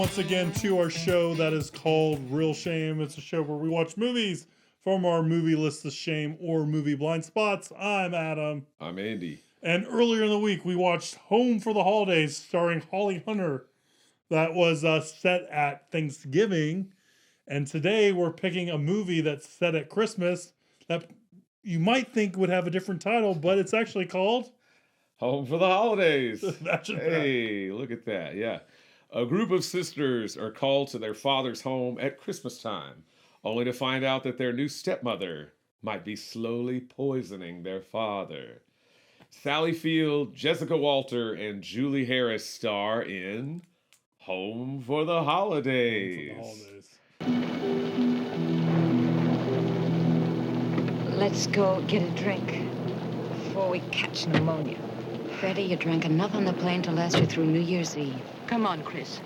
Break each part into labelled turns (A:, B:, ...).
A: once again to our show that is called Real Shame. It's a show where we watch movies from our movie list of shame or movie blind spots. I'm Adam.
B: I'm Andy.
A: And earlier in the week, we watched Home for the Holidays starring Holly Hunter. That was set at Thanksgiving. And today we're picking a movie that's set at Christmas that you might think would have a different title, but it's actually called
B: Home for the Holidays.
A: Hey,
B: look at that. Yeah. A group of sisters are called to their father's home at Christmastime, only to find out that their new stepmother might be slowly poisoning their father. Sally Field, Jessica Walter, and Julie Harris star in Home for the Holidays.
C: Let's go get a drink before we catch pneumonia. Freddie, you drank enough on the plane to last you through New Year's Eve.
D: Come on, Chris.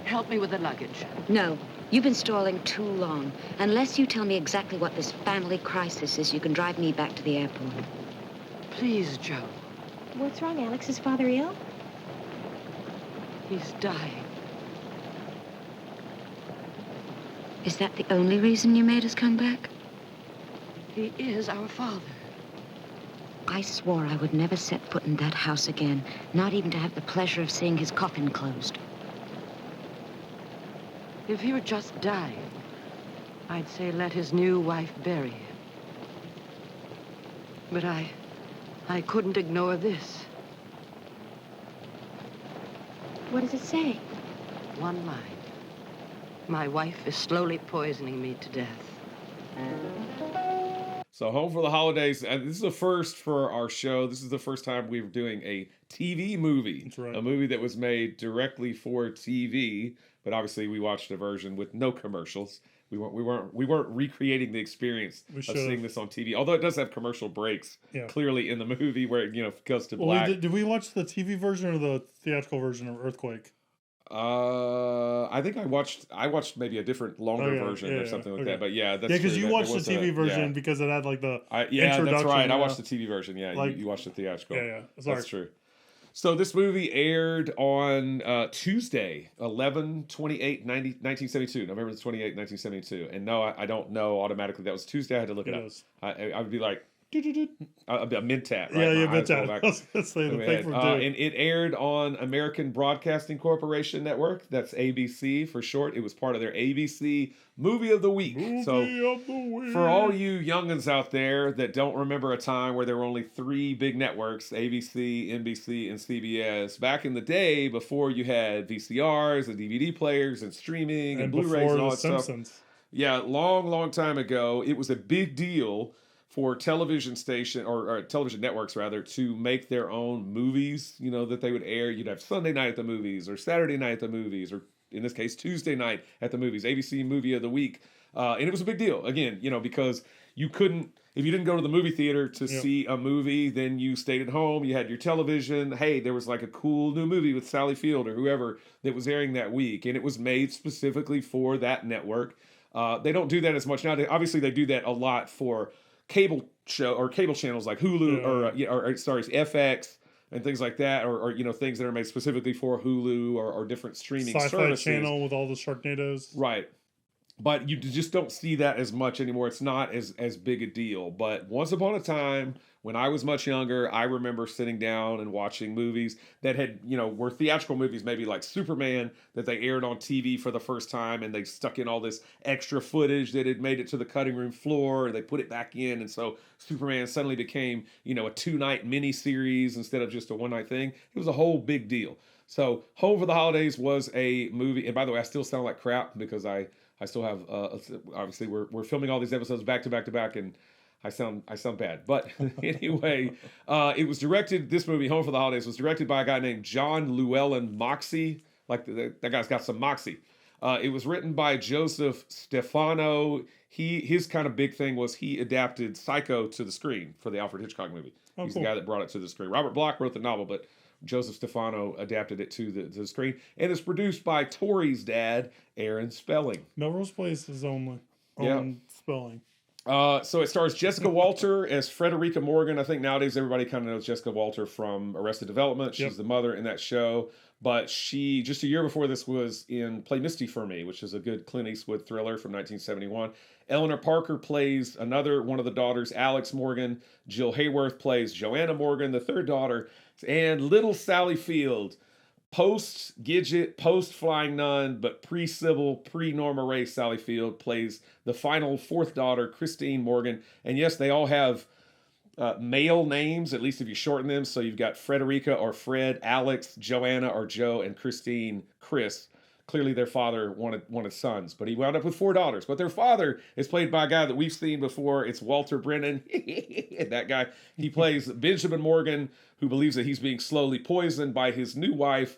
D: Help me with the luggage.
C: No, you've been stalling too long. Unless you tell me exactly what this family crisis is, you can drive me back to the airport.
D: Please, Joe.
E: What's wrong, Alex? Is father ill?
D: He's dying.
C: Is that the only reason you made us come back?
D: He is our father.
C: I swore I would never set foot in that house again, not even to have the pleasure of seeing his coffin closed.
D: If he were just dying, I'd say let his new wife bury him. But I couldn't ignore this.
E: What does it say?
D: One line. My wife is slowly poisoning me to death.
B: So Home for the Holidays, and this is a first for our show. This is the first time we're doing a TV movie.
A: That's right.
B: A movie that was made directly for TV, but obviously we watched a version with no commercials. We weren't recreating the experience of seeing this on TV. Although it does have commercial breaks clearly in the movie where it goes to black.
A: Did we watch the TV version or the theatrical version of Earthquake?
B: I think I watched maybe a different longer version or something like that. But yeah, that's
A: because you watched the TV version because it had like the introduction.
B: That's right. I watched the TV version. Yeah, like, you watched the theatrical.
A: Yeah. Sorry.
B: That's true. So this movie aired on Tuesday, 1972, November the 28th, 1972. And no, I don't know automatically that was Tuesday. I had to look it up. I would be like, a mid-tat, right?
A: Yeah, mid-tat. I was going to say the thing
B: and it aired on American Broadcasting Corporation Network. That's ABC for short. It was part of their ABC Movie of the Week. For all you youngins out there that don't remember a time where there were only three big networks, ABC, NBC, and CBS, back in the day before you had VCRs and DVD players and streaming and Blu-rays and all that stuff. Yeah, long time ago, it was a big deal for television station or television networks rather to make their own movies, that they would air. You'd have Sunday night at the movies or Saturday night at the movies, or in this case, Tuesday night at the movies, ABC Movie of the Week. And it was a big deal, again, because you couldn't, if you didn't go to the movie theater to see a movie, then you stayed at home, you had your television. Hey, there was like a cool new movie with Sally Field or whoever that was airing that week. And it was made specifically for that network. They don't do that as much now. Obviously, they do that a lot for cable channels like Hulu or FX and things like that, or things that are made specifically for Hulu or different streaming services.
A: Sci-Fi Channel with all the Sharknadoes,
B: right? But you just don't see that as much anymore. It's not as big a deal. But once upon a time, when I was much younger, I remember sitting down and watching movies that had, were theatrical movies, maybe like Superman, that they aired on TV for the first time, and they stuck in all this extra footage that had made it to the cutting room floor, and they put it back in, and so Superman suddenly became, a 2-night miniseries instead of just a one-night thing. It was a whole big deal. So Home for the Holidays was a movie, and by the way, I still sound like crap because I still have, obviously, we're filming all these episodes back to back, and I sound bad. But anyway, it was directed, this movie, Home for the Holidays, was directed by a guy named John Llewellyn Moxey. Like, that guy's got some moxie. It was written by Joseph Stefano. His kind of big thing was he adapted Psycho to the screen for the Alfred Hitchcock movie. He's the guy that brought it to the screen. Robert Bloch wrote the novel, but Joseph Stefano adapted it to the screen. And it's produced by Tori's dad, Aaron Spelling.
A: Melrose Place is only Spelling.
B: So it stars Jessica Walter as Frederica Morgan. I think nowadays everybody kind of knows Jessica Walter from Arrested Development. She's the mother in that show. But she, just a year before this, was in Play Misty for Me, which is a good Clint Eastwood thriller from 1971. Eleanor Parker plays another one of the daughters, Alex Morgan. Jill Hayworth plays Joanna Morgan, the third daughter. And little Sally Field, post-Gidget, post-Flying Nun, but pre-Sybil, pre-Norma Ray Sally Field plays the final fourth daughter, Christine Morgan. And yes, they all have male names, at least if you shorten them. So you've got Frederica or Fred, Alex, Joanna or Joe, and Christine, Chris. Clearly their father wanted sons, but he wound up with 4 daughters. But their father is played by a guy that we've seen before. It's Walter Brennan. That guy. He plays Benjamin Morgan, who believes that he's being slowly poisoned by his new wife,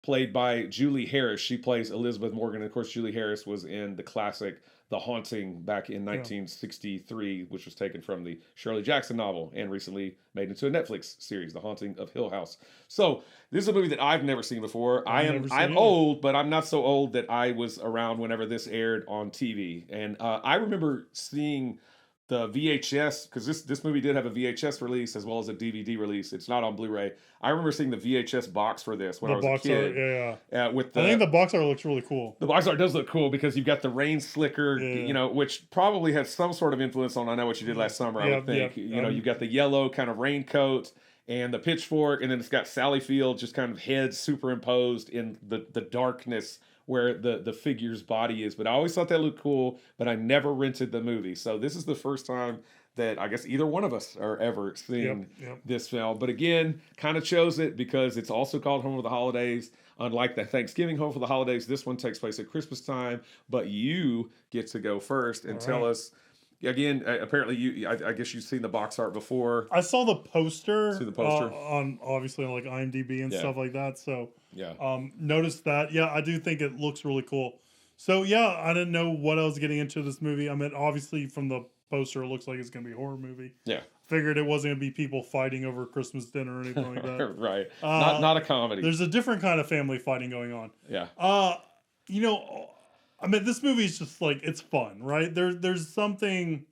B: played by Julie Harris. She plays Elizabeth Morgan. And of course, Julie Harris was in the classic The Haunting back in 1963, which was taken from the Shirley Jackson novel and recently made into a Netflix series, The Haunting of Hill House. So this is a movie that I've never seen before. I'm old, but I'm not so old that I was around whenever this aired on TV. And I remember seeing the VHS, because this movie did have a VHS release as well as a DVD release. It's not on Blu-ray. I remember seeing the VHS box for this when I was a kid. With I
A: think the box art looks really cool.
B: The box art does look cool because you've got the rain slicker, which probably has some sort of influence on I Know What You Did Last Summer, I would think. You've got the yellow kind of raincoat and the pitchfork, and then it's got Sally Field just kind of head superimposed in the darkness where the figure's body is. But I always thought that looked cool, but I never rented the movie. So this is the first time that I guess either one of us are ever seeing this film. But again, kind of chose it because it's also called Home for the Holidays. Unlike the Thanksgiving Home for the Holidays, this one takes place at Christmas time, but you get to go first and tell us. Again, apparently I guess you've seen the box art before.
A: I saw the poster.
B: See the poster
A: on obviously on like IMDb and stuff like that. So noticed that. Yeah, I do think it looks really cool. So yeah, I didn't know what I was getting into this movie. I mean, obviously from the poster, it looks like it's gonna be a horror movie.
B: Yeah,
A: figured it wasn't gonna be people fighting over Christmas dinner or anything like that.
B: Right. Not a comedy.
A: There's a different kind of family fighting going on.
B: Yeah.
A: I mean, this movie is just like, it's fun, right? There's something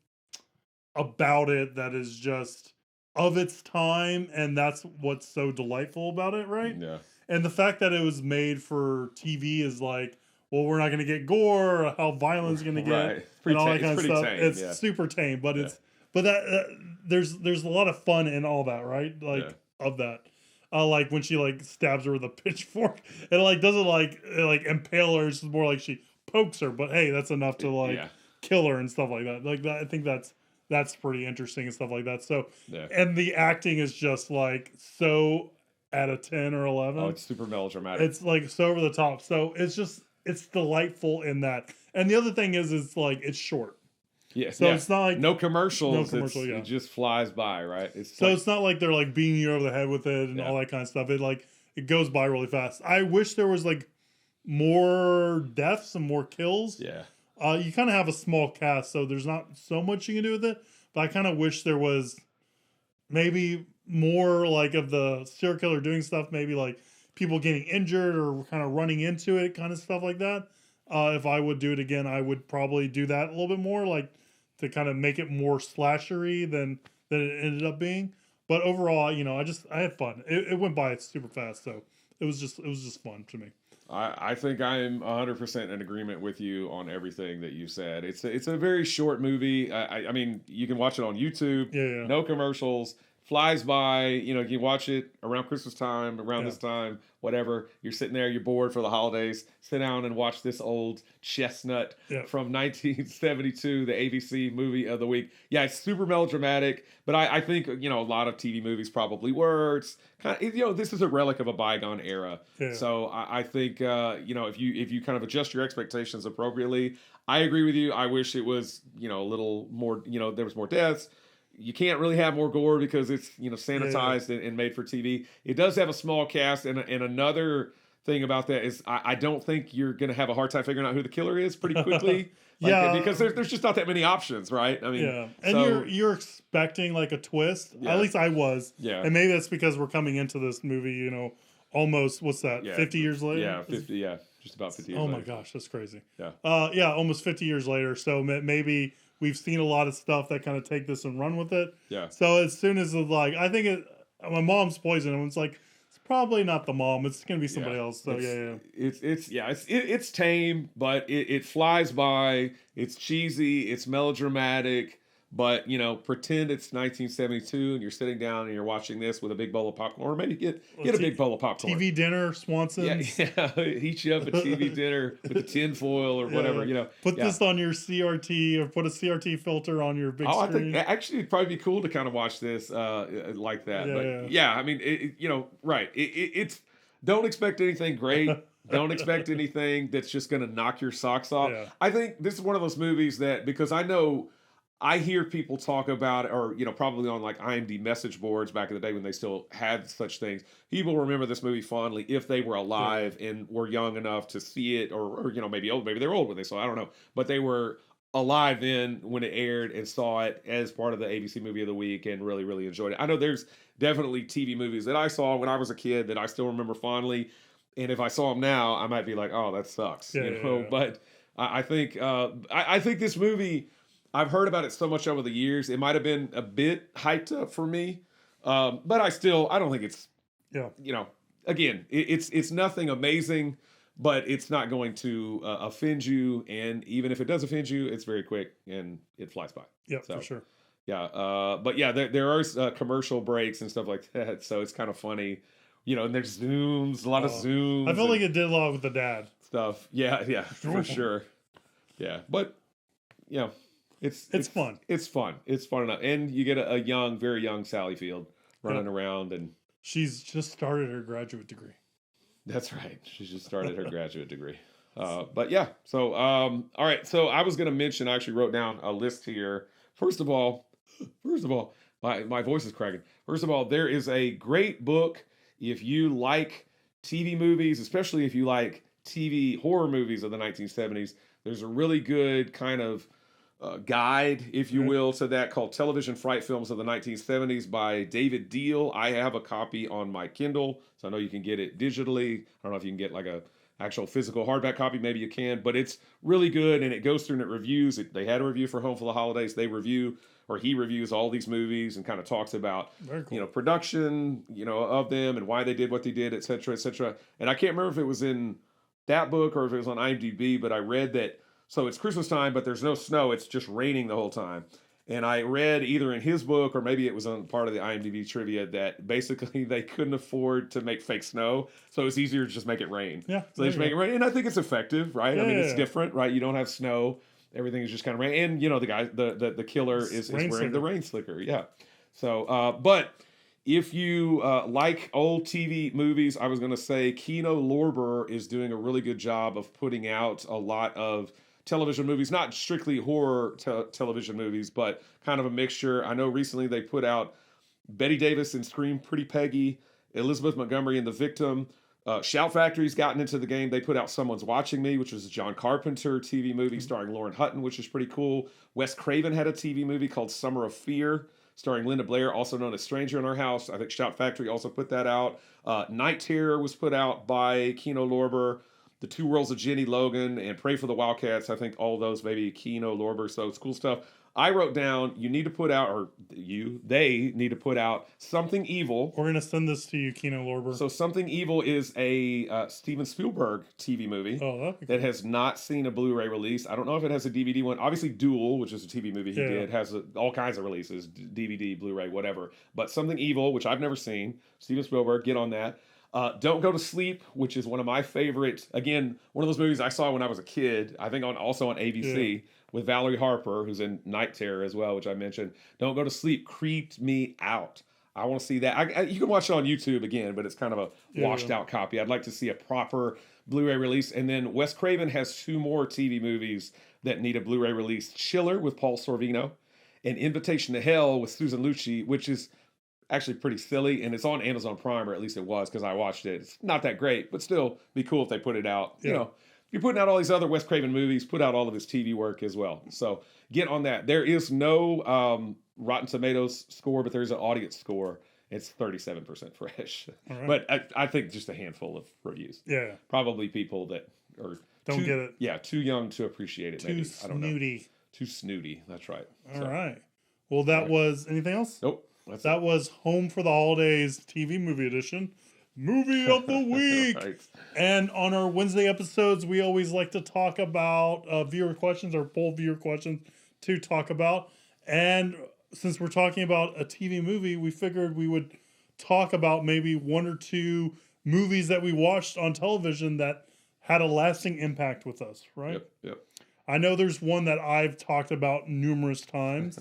A: about it that is just of its time, and that's what's so delightful about it, right?
B: Yeah.
A: And the fact that it was made for TV is like, well, we're not going to get gore, or how violent it's going to get, and all that kind of stuff.
B: Tame,
A: it's super tame, but there's a lot of fun in all that, right? Like of that. Like when she like stabs her with a pitchfork, it like doesn't like impale her. It's more like she pokes her, but hey, that's enough to kill her and stuff like that. Like that, I think that's pretty interesting and stuff like that. So, and the acting is just like so at a 10 or 11.
B: Oh, it's super melodramatic.
A: It's like so over the top. So it's delightful in that. And the other thing is, it's like it's short.
B: Yeah.
A: So it's not like
B: no commercials.
A: It
B: just flies by, right?
A: It's not like they're like beating you over the head with it and all that kind of stuff. It goes by really fast. I wish there was like more deaths and more kills.
B: Yeah.
A: You kind of have a small cast, so there's not so much you can do with it. But I kind of wish there was maybe more like of the serial killer doing stuff, maybe like people getting injured or kind of running into it, kind of stuff like that. If I would do it again, I would probably do that a little bit more, like to kind of make it more slashery than it ended up being. But overall, I had fun. It went by super fast, so it was just fun to me.
B: I think I'm 100% in agreement with you on everything that you said. It's a very short movie. I mean, you can watch it on YouTube.
A: Yeah.
B: No commercials. Flies by. You can watch it around Christmas time, around this time, whatever. You're sitting there, you're bored for the holidays. Sit down and watch this old chestnut from 1972, the ABC movie of the week. Yeah, it's super melodramatic, but I think, a lot of TV movies probably were. It's kind of, this is a relic of a bygone era. Yeah. So I think, if you kind of adjust your expectations appropriately, I agree with you. I wish it was, a little more, there was more deaths. You can't really have more gore because it's sanitized and made for TV. It does have a small cast, and
A: another
B: thing about that is I don't think you're going to have a hard time figuring out who the killer is pretty quickly. Because there's just not that many options, right? I mean,
A: and you're expecting like a twist. Yeah. At least I was.
B: Yeah,
A: and maybe that's because we're coming into this movie, almost 50 years later.
B: Yeah, 50. Yeah, just about 50 years.
A: Oh my gosh, that's crazy. Yeah. Almost 50 years later. So maybe we've seen a lot of stuff that kind of take this and run with it.
B: Yeah.
A: So as soon as I think my mom's poison, and it's like, it's Probably not the mom. It's gonna be somebody else. So
B: It's tame, but it flies by. It's cheesy. It's melodramatic. But, pretend it's 1972 and you're sitting down and you're watching this with a big bowl of popcorn. Or maybe get a big bowl of popcorn.
A: TV dinner, Swanson's.
B: Yeah. Heat you up a TV dinner with a tin foil or whatever,
A: Put this on your CRT or put a CRT filter on your big screen.
B: I think actually it'd probably be cool to kind of watch this like that. I mean, right. It's don't expect anything great. Don't expect anything that's just going to knock your socks off.
A: Yeah.
B: I think this is one of those movies that, because I hear people talk about it, or, probably on like IMDb message boards back in the day when they still had such things. People remember this movie fondly if they were alive and were young enough to see it, or maybe old. Maybe they were old when they saw it. I don't know. But they were alive then when it aired and saw it as part of the ABC Movie of the Week and really, really enjoyed it. I know there's definitely TV movies that I saw when I was a kid that I still remember fondly. And if I saw them now, I might be like, oh, that sucks. But I think I think this movie, I've heard about it so much over the years. It might have been a bit hyped up for me, but I don't think it's, again, it's nothing amazing, but it's not going to offend you. And even if it does offend you, it's very quick and it flies by.
A: Yeah, for sure.
B: Yeah. But yeah, there are commercial breaks and stuff like that. So it's kind of funny, and there's zooms, a lot of zooms.
A: I felt like it did a lot with the dad
B: stuff. Yeah, for sure. Yeah. But, it's
A: fun.
B: It's fun. It's fun enough. And you get a young, very young Sally Field running around, and
A: she's just started her graduate degree.
B: That's right. She's just started her graduate degree. But yeah. So all right. So I was going to mention. I actually wrote down a list here. First of all, my voice is cracking. First of all, there is a great book if you like TV movies, especially if you like TV horror movies of the 1970s. There's a really good kind of guide, if you will, to that, called Television Fright Films of the 1970s by David Deal. I have a copy on my Kindle, so I know you can get it digitally. I don't know if you can get like a actual physical hardback copy. Maybe you can, but it's really good, and it goes through and it reviews. They had a review for Home for the Holidays. He reviews all these movies and kind of talks about, production, of them and why they did what they did, et cetera, et cetera. And I can't remember if it was in that book or if it was on IMDb, but I read that. So it's Christmastime, but there's no snow. It's just raining the whole time. And I read either in his book or maybe it was on part of the IMDb trivia that basically they couldn't afford to make fake snow. So it's easier to just make it rain.
A: Yeah.
B: So they just make it rain. And I think it's effective, right? It's different, right? You don't have snow. Everything is just kind of rain. And, the guy, the killer is wearing the rain slicker. Yeah. So, but if you like old TV movies, I was going to say Kino Lorber is doing a really good job of putting out a lot of television movies, not strictly horror television movies, but kind of a mixture. I know recently they put out Betty Davis in Scream Pretty Peggy, Elizabeth Montgomery in The Victim. Shout Factory's gotten into the game. They put out Someone's Watching Me, which was a John Carpenter TV movie starring Lauren Hutton, which is pretty cool. Wes Craven had a TV movie called Summer of Fear, starring Linda Blair, also known as Stranger in Our House. I think Shout Factory also put that out. Night Terror was put out by Kino Lorber. The Two Worlds of Jenny Logan and Pray for the Wildcats. I think all those maybe Kino Lorber. So it's cool stuff. I wrote down, they need to put out Something Evil.
A: We're going to send this to you, Kino Lorber.
B: So Something Evil is a Steven Spielberg TV movie that has not seen a Blu-ray release. I don't know if it has a DVD one. Obviously Duel, which is a TV movie he did, has all kinds of releases, DVD, Blu-ray, whatever. But Something Evil, which I've never seen, Steven Spielberg, get on that. Don't Go to Sleep, which is one of my favorite, again, one of those movies I saw when I was a kid, I think also on ABC, with Valerie Harper, who's in Night Terror as well, which I mentioned. Don't Go to Sleep creeped me out. I want to see that. You can watch it on YouTube again, but it's kind of a washed out copy. I'd like to see a proper Blu-ray release. And then Wes Craven has 2 more TV movies that need a Blu-ray release. Chiller with Paul Sorvino and Invitation to Hell with Susan Lucci, which is actually pretty silly, and it's on Amazon Prime, or at least it was, because I watched it. It's not that great, but still be cool if they put it out. If you're putting out all these other Wes Craven movies, put out all of his TV work as well. So get on that. There is no Rotten Tomatoes score, but there's an audience score. It's 37% fresh. Right. But I think just a handful of reviews.
A: Yeah.
B: Probably people that are
A: don't get it.
B: Yeah, too young to appreciate it. Maybe.
A: Snooty.
B: I don't know. Too snooty. That's right.
A: All right. Well, that was anything else?
B: Nope.
A: That was Home for the Holidays TV movie edition. movie of the week.
B: Right.
A: And on our Wednesday episodes, we always like to talk about viewer questions or pull viewer questions to talk about. And since we're talking about a TV movie, we figured we would talk about maybe one or two movies that we watched on television that had a lasting impact with us, right?
B: Yep.
A: I know there's one that I've talked about numerous times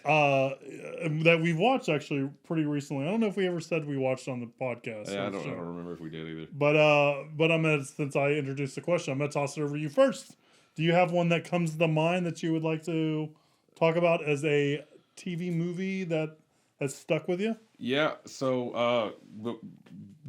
A: that we've watched actually pretty recently. I don't know if we ever said we watched on the podcast.
B: Yeah, I don't remember if we did either.
A: But I'm gonna, since I introduced the question, I'm gonna toss it over to you first. Do you have one that comes to mind that you would like to talk about as a TV movie that has stuck with you?
B: Yeah, so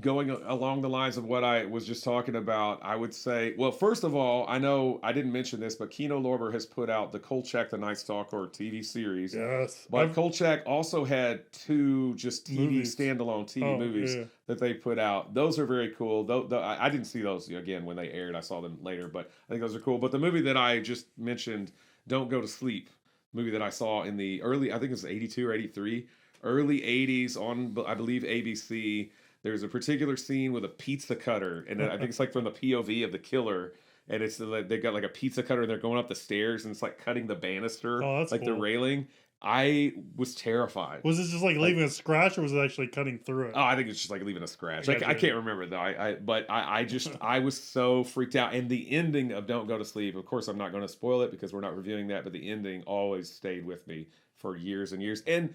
B: going along the lines of what I was just talking about, I would say, well, first of all, I know I didn't mention this, but Kino Lorber has put out the Kolchak the Night Stalker TV series.
A: Yes.
B: But Kolchak also had two just standalone TV movies that they put out. Those are very cool. I didn't see those again when they aired. I saw them later, but I think those are cool. But the movie that I just mentioned, Don't Go to Sleep, movie that I saw in the early, I think it was 82 or 83, early 80s on, I believe, ABC. There's a particular scene with a pizza cutter, and I think it's like from the POV of the killer, and it's like they've got like a pizza cutter, and they're going up the stairs, and it's like cutting the banister, like
A: cool.
B: the railing. I was terrified.
A: Was it just like leaving a scratch, or was it actually cutting through it?
B: Oh, I think it's just like leaving a scratch. I can't remember though. But I was so freaked out. And the ending of Don't Go to Sleep, of course, I'm not going to spoil it because we're not reviewing that. But the ending always stayed with me for years and years. And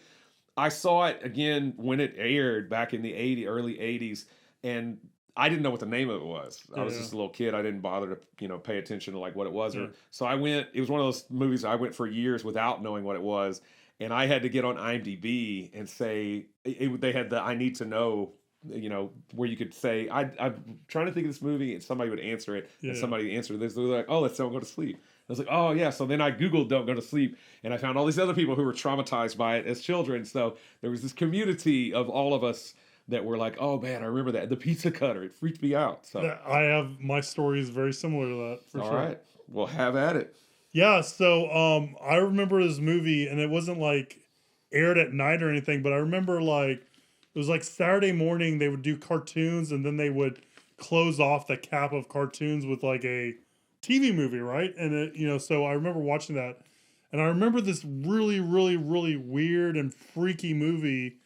B: I saw it again when it aired back in the early 80s, and I didn't know what the name of it was. I was just a little kid. I didn't bother to, pay attention to like what it was. So I went, it was one of those movies I went for years without knowing what it was. And I had to get on IMDb and say, they had the I need to know, where you could say, I'm trying to think of this movie, and somebody would answer it, and somebody answered this. They're like, oh, let's Don't Go to Sleep. I was like, oh, yeah. So then I Googled Don't Go to Sleep, and I found all these other people who were traumatized by it as children. So there was this community of all of us that were like, oh, man, I remember that. The pizza cutter, it freaked me out. So
A: my story is very similar to that, for sure.
B: All right. Well, have at it.
A: Yeah, so I remember this movie, and it wasn't like aired at night or anything, but I remember like it was like Saturday morning they would do cartoons, and then they would close off the cap of cartoons with like a TV movie, right? And it, so I remember watching that, and I remember this really, really, really weird and freaky movie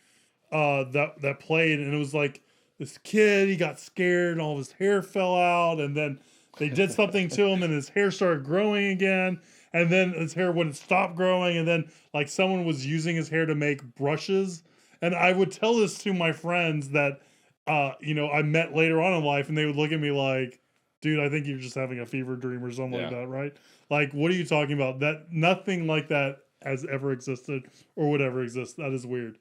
A: that played, and it was like this kid, he got scared, and all of his hair fell out, and then they did something to him, and his hair started growing again, and then his hair wouldn't stop growing, and then like someone was using his hair to make brushes, and I would tell this to my friends that I met later on in life, and they would look at me like, dude, I think you're just having a fever dream or something like that, right? Like, what are you talking about? That nothing like that has ever existed or would ever exist. That is weird.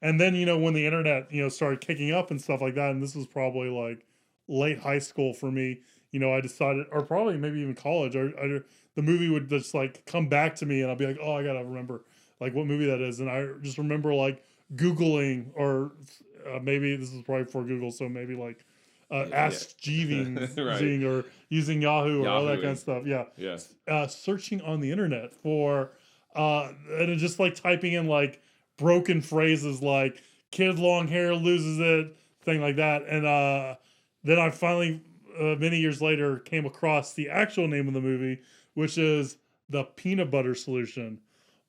A: And then, when the internet, started kicking up and stuff like that, and this was probably like late high school for me, I decided, or probably maybe even college, the movie would just like come back to me, and I'll be like, oh, I gotta remember like what movie that is. And I just remember like Googling, or maybe this is probably before Google, so maybe like Ask Jeeves
B: right.
A: or using Yahoo or all that kind of stuff. Yeah.
B: Yes.
A: Searching on the internet for, and just like typing in like broken phrases like kid long hair loses it, thing like that. And then I finally, many years later, came across the actual name of the movie, which is The Peanut Butter Solution.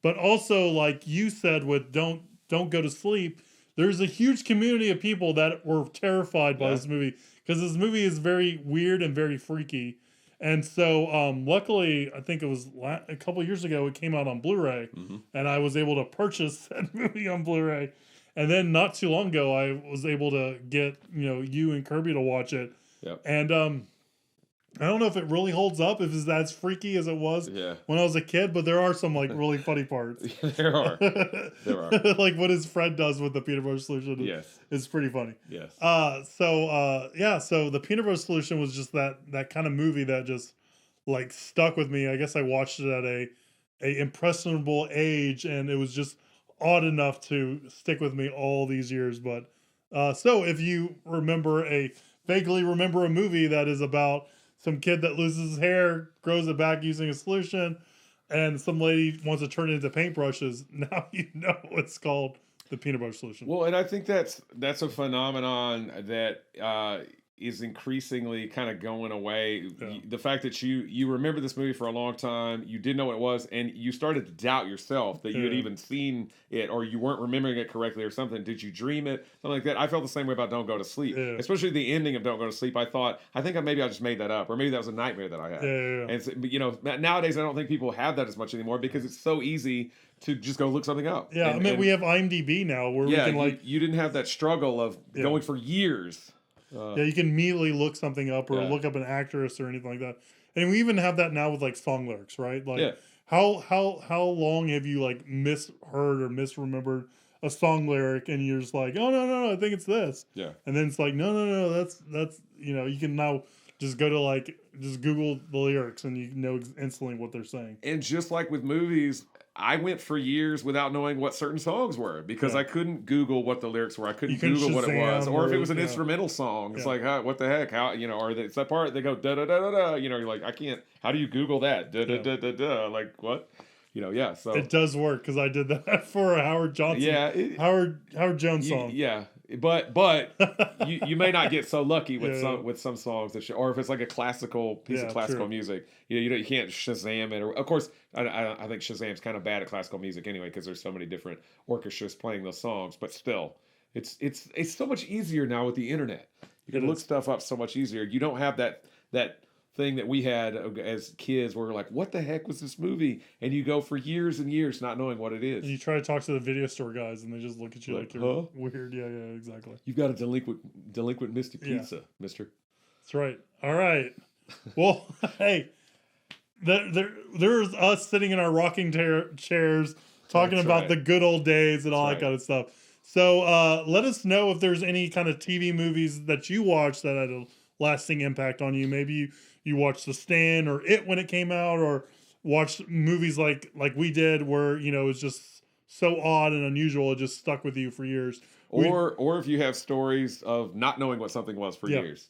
A: But also, like you said, with Don't Go to Sleep, there's a huge community of people that were terrified by this movie, because this movie is very weird and very freaky. And so, luckily, I think it was a couple years ago, it came out on Blu-ray, and I was able to purchase that movie on Blu-ray. And then not too long ago, I was able to get, you and Kirby to watch it.
B: Yep.
A: And I don't know if it really holds up, if it's as freaky as it was when I was a kid, but there are some like really funny parts.
B: There are.
A: Like what his friend does with the peanut butter solution. Is pretty funny.
B: Yes.
A: So the peanut butter solution was just that kind of movie that just like stuck with me. I guess I watched it at a impressionable age, and it was just odd enough to stick with me all these years. But so if you vaguely remember a movie that is about some kid that loses his hair, grows it back using a solution, and some lady wants to turn it into paintbrushes, now you know it's called the peanut butter solution.
B: Well, and I think that's a phenomenon that is increasingly kind of going away.
A: Yeah.
B: The fact that you remember this movie for a long time, you didn't know what it was, and you started to doubt yourself that you had even seen it, or you weren't remembering it correctly or something. Did you dream it? Something like that. I felt the same way about Don't Go to Sleep.
A: Yeah.
B: Especially the ending of Don't Go to Sleep. I think maybe I just made that up, or maybe that was a nightmare that I had. And but, you know, nowadays I don't think people have that as much anymore because it's so easy to just go look something up.
A: Yeah, and we have IMDb now where we can
B: you didn't have that struggle of going for years.
A: You can immediately look something up or look up an actress or anything like that. And we even have that now with like song lyrics, right? Like how long have you like misheard or misremembered a song lyric and you're just like, oh no, I think it's this.
B: Yeah.
A: And then it's like, no, that's you know, you can now just go to just Google the lyrics and you know instantly what they're saying.
B: And just like with movies, I went for years without knowing what certain songs were because I couldn't Google what the lyrics were. I couldn't Google what it was, or if it was an instrumental song. It's like, what the heck? How or it's that part they go da da da da da. You know, you're like, I can't. How do you Google that? Da da da da da. Like what? So
A: it does work because I did that for a Howard Johnson. Howard Jones song.
B: But you may not get so lucky with some songs or if it's like a classical piece of classical music, you can't Shazam it. Or of course, I think Shazam's kind of bad at classical music anyway because there's so many different orchestras playing those songs. But still, it's so much easier now with the internet. You can look stuff up so much easier. You don't have that thing that we had as kids where we're like, what the heck was this movie? And you go for years and years not knowing what it is.
A: And you try to talk to the video store guys and they just look at you like you're weird. Yeah, exactly.
B: You've got a delinquent Mystic Pizza, mister.
A: That's right. All right. Well, hey, there's us sitting in our rocking chairs talking about the good old days and all that kind of stuff. So let us know if there's any kind of TV movies that you watched that had a lasting impact on you. Maybe you watched The Stand or It when it came out, or watched movies like we did where, it's just so odd and unusual, it just stuck with you for years.
B: Or if you have stories of not knowing what something was for years,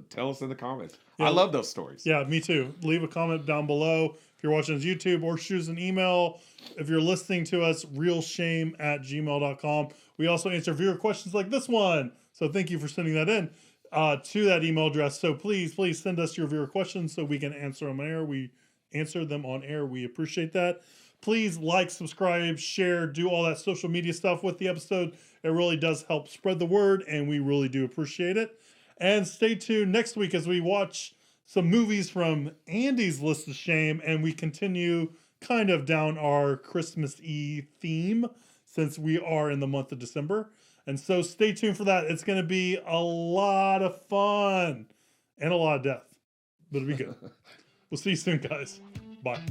B: tell us in the comments. I love those stories.
A: Yeah, me too. Leave a comment down below if you're watching on YouTube, or shoot us an email. If you're listening to us, realshame@gmail.com. We also answer viewer questions like this one. So thank you for sending that in to that email address. So please send us your viewer questions so we can answer them on air. We answer them on air. We appreciate that. Please like, subscribe, share, do all that social media stuff with the episode. It really does help spread the word, and we really do appreciate it. And stay tuned next week as we watch some movies from Andy's List of Shame, and we continue kind of down our Christmas-y theme since we are in the month of December. And so stay tuned for that. It's going to be a lot of fun and a lot of death, but it'll be good. We'll see you soon, guys. Bye.